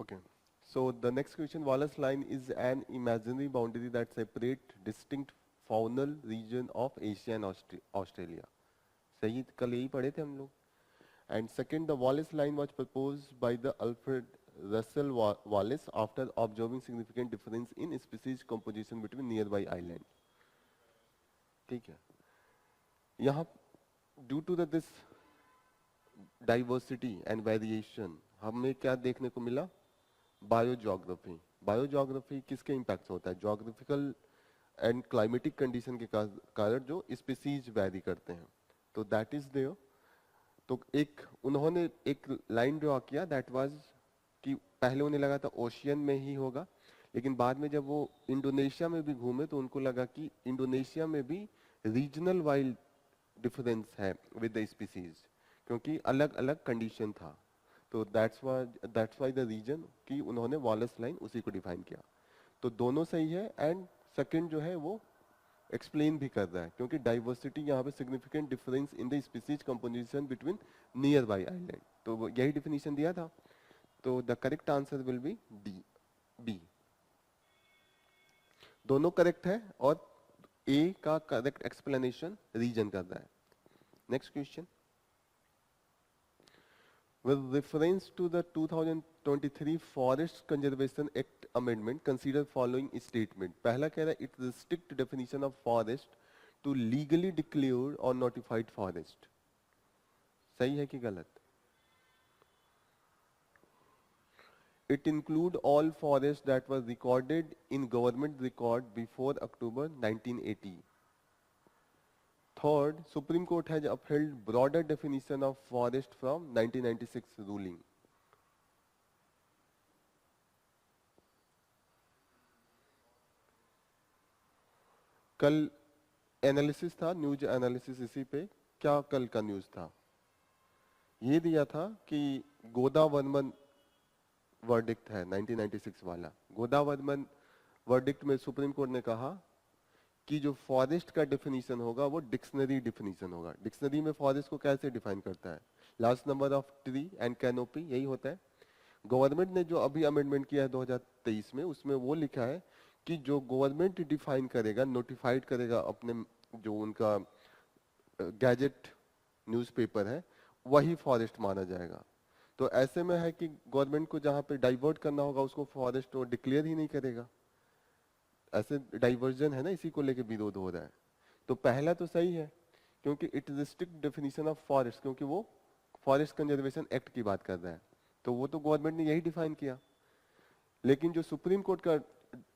Okay. So the next question, Wallace line is an imaginary boundary that separate distinct faunal region of Asia and Australia. सही, कल यही पढ़े थे हम लोग. And second, the Wallace line was proposed by the Alfred Russel Wallace after observing significant difference in species composition between nearby islands. ठीक है. यहाँ due to this diversity and variation हमें क्या देखने को मिला? बायोजोग्राफी. बायोजोग्राफी किसके इम्पैक्ट से होता है? जोग्राफिकल एंड क्लाइमेटिक कंडीशन के कारण जो स्पीसीज वैरी करते हैं. तो दैट इज देयर. तो एक उन्होंने एक लाइन ड्रॉ किया दैट वाज कि पहले उन्हें लगा था ओशियन में ही होगा, लेकिन बाद में जब वो इंडोनेशिया में भी घूमे तो उनको लगा कि इंडोनेशिया में भी रीजनल वाइल्ड डिफरेंस है विद द स्पीसीज, क्योंकि अलग अलग कंडीशन था. तो दैट्स वाई द रीजन कि उन्होंने वॉलेस लाइन उसी को डिफाइन किया. तो दोनों सही है. एंड सेकंड जो है वो एक्सप्लेन भी कर रहा है, क्योंकि डाइवर्सिटी यहाँ पे significant difference in the species composition between nearby island. तो वो यही डिफिनीशन दिया था. तो the correct answer will be D, B. दोनों करेक्ट है और ए का करेक्ट एक्सप्लेनेशन रीजन कर रहा है. Next question. With reference to the 2023 Forest Conservation Act amendment, consider following statement. पहला कह रहा है it restrict definition of forest to legally declared or notified forest. सही है कि गलत? It include all forests that were recorded in government record before October 1980. Third, Supreme Court has upheld broader definition of forest from 1996 ruling. कल analysis था, news analysis इसी पे. क्या कल का न्यूज था? ये दिया था कि गोदावर्मन वर्डिक्ट है 1996 वाला. गोदावर्मन वर्डिक्ट में सुप्रीम कोर्ट ने कहा कि जो फॉरेस्ट का डेफिनेशन होगा वो डिक्शनरी डेफिनेशन होगा. डिक्शनरी में फॉरेस्ट को कैसे डिफाइन करता है? Large number of tree and canopy, यही होता है. गवर्नमेंट ने जो अभी अमेंडमेंट किया है 2023 में, उसमें वो लिखा है कि जो गवर्नमेंट डिफाइन करेगा, नोटिफाइड करेगा अपने जो उनका गैजेट न्यूज़पेपर है, वही फॉरेस्ट माना जाएगा. तो ऐसे में है कि गवर्नमेंट को जहाँ पे डाइवर्ट करना होगा उसको फॉरेस्ट वो डिक्लेयर ही नहीं करेगा. ऐसे डाइवर्जन है ना, इसी को लेके विरोध हो रहा है. तो पहला तो सही है क्योंकि it is strict definition of forest, क्योंकि वो फॉरेस्ट कंजर्वेशन एक्ट की बात कर रहा है. तो वो तो गवर्नमेंट ने यही डिफाइन किया. लेकिन जो सुप्रीम कोर्ट का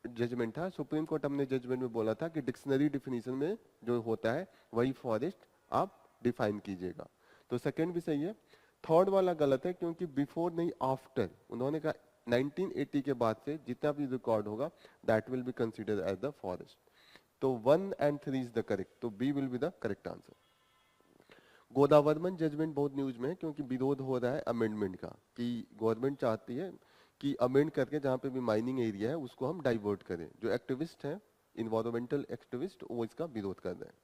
जजमेंट था, सुप्रीम कोर्ट हमने जजमेंट में बोला था कि डिक्शनरी डेफिनेशन में जो होता है वही फॉरेस्ट आप डिफाइन कीजिएगा. तो सेकंड भी सही है. थर्ड वाला गलत है क्योंकि बिफोर नहीं आफ्टर. उन्होंने कहा 1980 के बाद से जितना भी रिकॉर्ड होगा that will be considered as the forest. तो 1 and 3 इज द करेक्ट. तो B will be the correct answer. Godavarman judgment बहुत न्यूज में है क्योंकि विरोध हो रहा है अमेंडमेंट का, कि गवर्नमेंट चाहती है कि अमेंड करके जहाँ पे भी माइनिंग एरिया है उसको हम डाइवर्ट करें. जो एक्टिविस्ट हैं, इन्वायरमेंटल एक्टिविस्ट, वो इसका विरोध कर रहे हैं.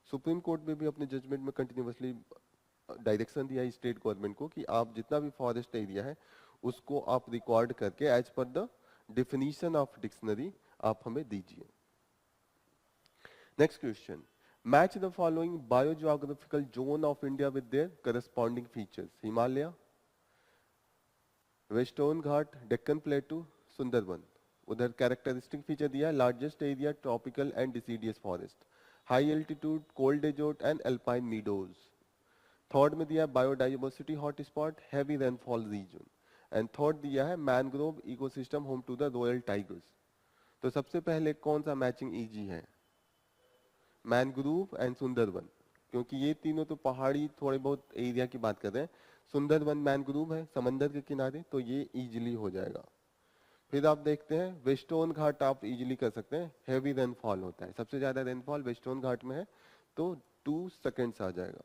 सुप्रीम कोर्ट में भी अपने जजमेंट में कंटिन्यूसली डायरेक्शन दिया है स्टेट गवर्नमेंट को कि आप जितना भी फॉरेस्ट एरिया है उसको आप रिकॉर्ड करके as per the definition of dictionary आप हमें दीजिए. Next question. Match the following biogeographical zone of India with their corresponding features. Himalaya, western Ghat, Deccan plateau, Sundarban. उधर कैरेक्टरिस्टिक फीचर दिया है largest area tropical and deciduous forest, high altitude cold desert and alpine meadows. Third में दिया है biodiversity hotspot, heavy rainfall region. And third दिया है mangrove ecosystem home to the royal tigers. तो सबसे पहले कौन सा मैचिंग इजी है? मैनग्रोव एंड सुंदरबन, क्योंकि ये तीनों तो पहाड़ी थोड़े बहुत एरिया की बात कर रहे हैं. सुंदरबन मैनग्रोव है समंदर के किनारे, तो ये इजीली हो जाएगा. फिर आप देखते हैं वेस्टर्न घाट आप इजीली कर सकते हैं, हैवी रेनफॉल होता है, सबसे ज्यादा रेनफॉल वेस्टर्न घाट में है, तो 2 सेकेंड्स आ जाएगा.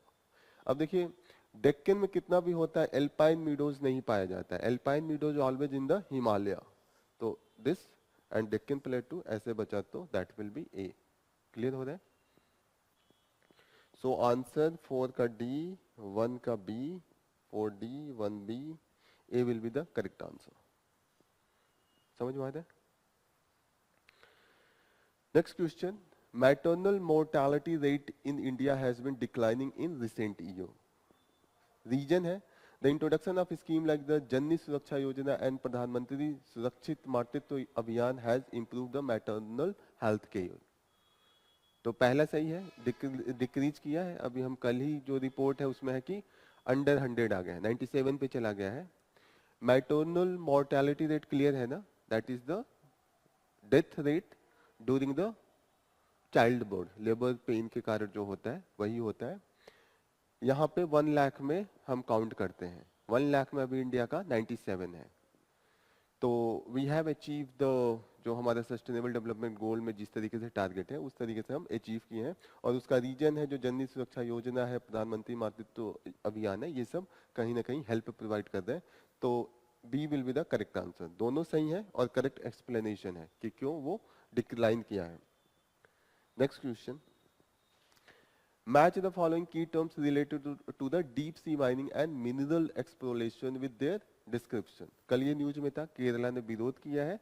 अब देखिए डेक्कन में कितना भी होता है, एल्पाइन मीडोज नहीं पाया जाता है. Alpine meadows always in the Himalaya. तो दिस एंड डेक्कन प्लेटू ऐसे बचा, तो that will B A. Clear हो रहा है? सो आंसर 4 का डी, 1 का B, 4D, 1B, A will be the correct answer. समझ में आ रहा है? Next question, maternal mortality rate in India has been declining in recent year. Reason है the introduction of scheme like the Janani Suraksha Yojana and Pradhan Mantri Surakshit Matritva Abhiyan has improve the maternal health care. तो पहला सही है, डिक्रीज किया है. अभी हम कल ही जो रिपोर्ट है उसमें है कि अंडर 100 आ गया है, 97 पे चला गया है. मैटरनल मोर्टेलिटी रेट क्लियर है ना, that is the death rate during the child birth, labour pain के कारण जो होता है वही होता है. यहाँ पे 1 लाख में हम काउंट करते हैं. 1 लाख में अभी इंडिया का 97 है. तो वी हैव अचीव द जो हमारा सस्टेनेबल डेवलपमेंट गोल में जिस तरीके से टारगेट है उस तरीके से हम अचीव किए हैं. और उसका रीजन है जो जननी सुरक्षा योजना है, प्रधानमंत्री मातृत्व अभियान है, ये सब कहीं ना कहीं हेल्प प्रोवाइड कर रहे हैं. तो B will be the correct answer. दोनों सही है और करेक्ट एक्सप्लेनेशन है कि क्यों वो डिक्लाइन किया है. Next question, match the following key terms related to the deep sea mining and mineral exploration with their description. कल ये न्यूज में था, केरला ने विरोध किया है.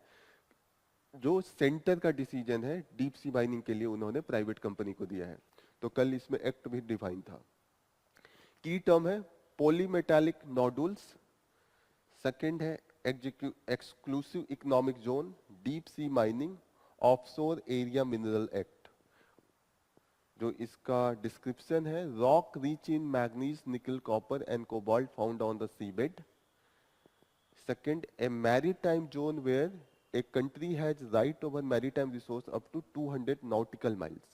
जो सेंटर का डिसीजन है डीप सी माइनिंग के लिए उन्होंने प्राइवेट कंपनी को दिया है. तो कल इसमें एक्ट भी डिफाइन था. की टर्म है पॉलीमेटालिक नोडुल्स. सेकंड है exclusive economic zone, deep sea mining, offshore area mineral act. जो इसका डिस्क्रिप्शन है, rock rich in manganese, nickel, copper and cobalt found on the seabed. Second, a maritime zone where a country has right over maritime resource up to 200 nautical miles.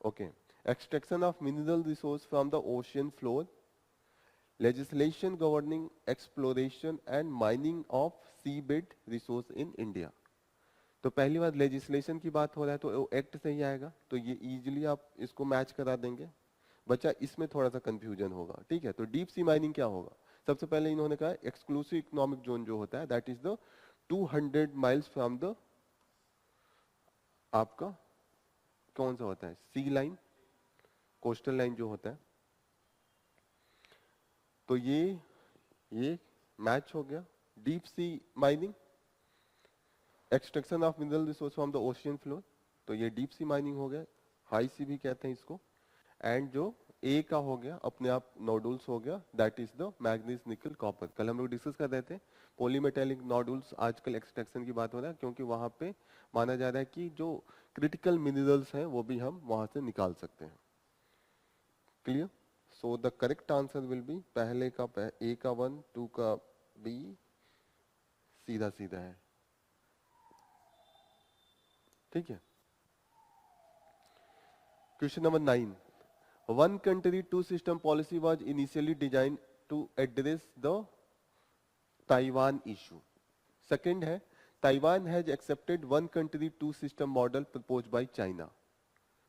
Okay. Extraction of mineral resource from the ocean floor. Legislation governing exploration and mining of seabed resource in India. तो पहली बार legislation की बात हो रहा है तो act से ही आएगा. तो ये इजीली आप इसको मैच करा देंगे. बच्चा इसमें थोड़ा सा कंफ्यूजन होगा. ठीक है, तो डीप सी माइनिंग क्या होगा? सबसे पहले इन्होंने कहा एक्सक्लूसिव इकोनॉमिक जोन जो होता है that is the 200 miles from the, आपका कौन सा होता है, सी लाइन, कोस्टल लाइन जो होता है. तो ये मैच हो गया. Deep sea mining, extraction of mineral resource from the ocean floor, तो ये डीप सी माइनिंग हो गया. हाई सी भी कहते हैं इसको. एंड जो ए का हो गया अपने आप नोडुल्स हो गया, that is the manganese, nickel, copper. कल हम लोग डिस्कस कर रहे थे पॉलीमेटेलिक नोडुल्स. आजकल एक्सट्रैक्शन की बात हो रहा है क्योंकि वहां पे माना जा रहा है कि जो क्रिटिकल मिनरल्स हैं वो भी हम वहां से निकाल सकते हैं. Clear? So the correct answer will B, पहले का ए का 1, 2 का बी, सीधा सीधा है. ठीक है. Question number 9, one country two system policy was initially designed to address the Taiwan issue. Second है Taiwan has accepted one country two system model proposed by China.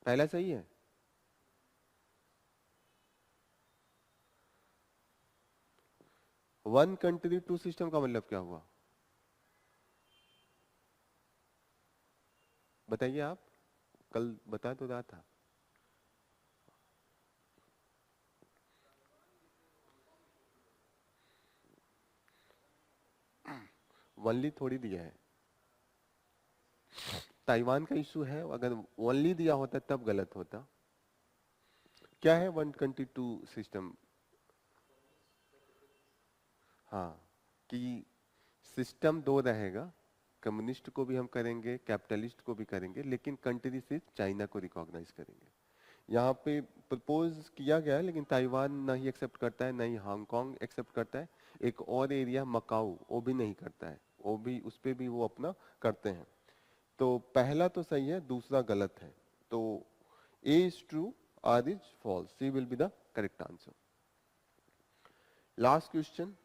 पहला सही है. वन कंट्री टू सिस्टम का मतलब क्या हुआ बताइए आप. कल बता तो रहा था. वनली थोड़ी दिया है. ताइवान का इशू है, अगर वनली दिया होता तब गलत होता. क्या है वन कंट्री टू सिस्टम? हाँ, कि सिस्टम दो रहेगा, कम्युनिस्ट को भी हम करेंगे, कैपिटलिस्ट को भी करेंगे, लेकिन कंट्री सिर्फ चाइना को रिकॉग्नाइज करेंगे. यहाँ पे प्रपोज किया गया है लेकिन ताइवान नहीं एक्सेप्ट करता है, नहीं हांगकांग एक्सेप्ट करता है. एक और एरिया मकाऊ वो भी नहीं करता है, वो भी उस पे भी वो अपना करते हैं. तो पहला तो सही है, दूसरा गलत है. तो A is true, R is false. C will be the correct answer. Last question,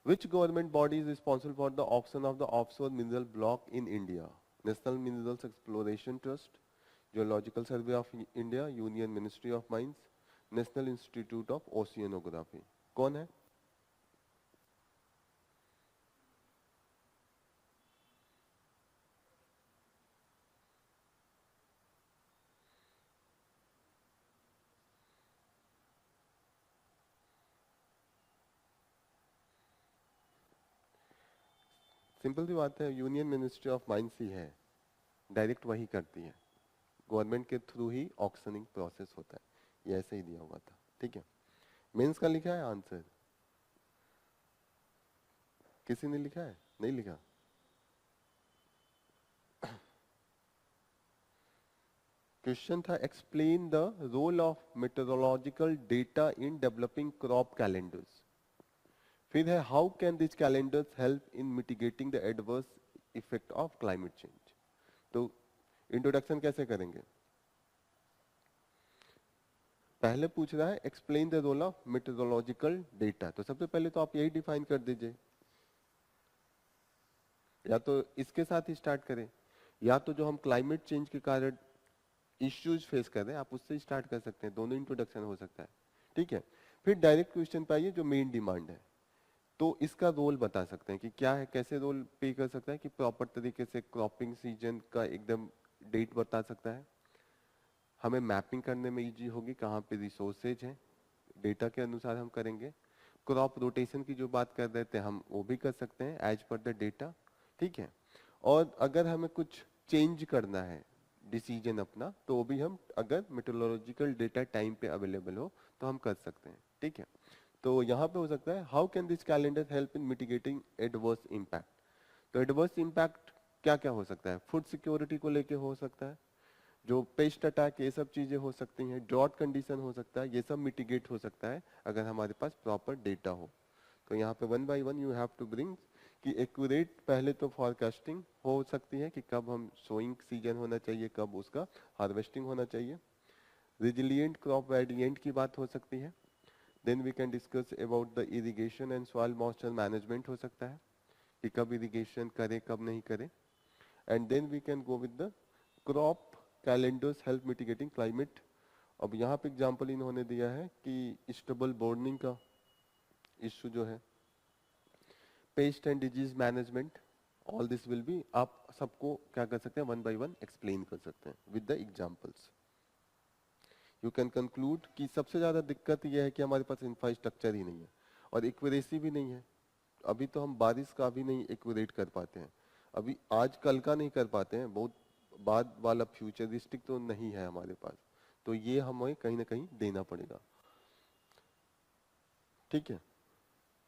which government body is responsible for the auction of the offshore mineral block in India? National Minerals Exploration Trust, Geological Survey of India, Union Ministry of Mines, National Institute of Oceanography. कौन है? Simple सी बात है, union ministry of mines ही है, direct वही करती है, government के through ही auctioning process होता है, ये ऐसे ही दिया हुआ था। ठीक है, मेंस का लिखा है आंसर, किसी ने लिखा है? नहीं लिखा? क्वेश्चन था explain the role of meteorological data in developing crop calendars. फिर है how can this calendars help in mitigating the adverse effect of climate change. तो इंट्रोडक्शन कैसे करेंगे? पहले पूछ रहा है explain the role of meteorological data, तो सबसे पहले तो आप यही डिफाइन कर दीजिए, या तो इसके साथ ही स्टार्ट करें, या तो जो हम क्लाइमेट चेंज के कारण इश्यूज फेस कर रहे हैं आप उससे स्टार्ट कर सकते हैं, दोनों इंट्रोडक्शन हो सकता है। ठीक है, फिर डायरेक्ट क्वेश्चन पे आइए जो मेन डिमांड है, तो इसका रोल बता सकते हैं कि क्या है, कैसे रोल पे कर सकता है कि प्रॉपर तरीके से क्रॉपिंग सीजन का एकदम डेट बता सकता है, हमें मैपिंग करने में इजी होगी कहाँ पे रिसोर्सेज हैं, डेटा के अनुसार हम करेंगे। क्रॉप रोटेशन की जो बात कर रहे थे हम वो भी कर सकते हैं एज पर द डेटा। ठीक है, और अगर हमें कुछ चेंज करना है डिसीजन अपना, तो वो भी हम अगर मेट्रोलॉजिकल डेटा टाइम पे अवेलेबल हो तो हम कर सकते हैं। ठीक है, तो यहाँ पे हो सकता है how can this calendar help in mitigating adverse impact. तो एडवर्स इम्पैक्ट क्या क्या हो सकता है? फूड सिक्योरिटी को लेके हो सकता है, जो पेस्ट अटैक, ये सब चीजें हो सकती हैं, ड्रॉट कंडीशन हो सकता है, ये सब मिटिगेट हो सकता है अगर हमारे पास प्रॉपर डेटा हो। तो यहाँ पे one by one you have to bring कि एक्यूरेट पहले तो फॉरकास्टिंग हो सकती है कि कब हम सोइंग सीजन होना चाहिए, कब उसका हार्वेस्टिंग होना चाहिए। रिजिलियंट क्रॉप वेरिएंट की बात हो सकती है। Then we can discuss about the irrigation and soil moisture management हो सकता है कि कब इरिगेशन करें कब नहीं करें। And then we can go with the crop calendars help mitigating climate. अब यहाँ पे एग्जांपल इन्होंने दिया है कि स्टबल बर्निंग का इश्यू जो है, paste and disease management, all this will be, आप सबको क्या कर सकते हैं वन बाय वन एक्सप्लेन कर सकते हैं with the examples. You can conclude कि सबसे ज्यादा दिक्कत यह है कि हमारे पास इंफ्रास्ट्रक्चर ही नहीं है और एक्यूरेसी भी नहीं है। अभी तो हम बारिश का भी नहीं एक्यूरेट कर पाते हैं, अभी आज कल का नहीं कर पाते हैं, बहुत बाद वाला फ्यूचरिस्टिक तो नहीं है हमारे पास, तो ये हमें कहीं ना कहीं देना पड़ेगा। ठीक है।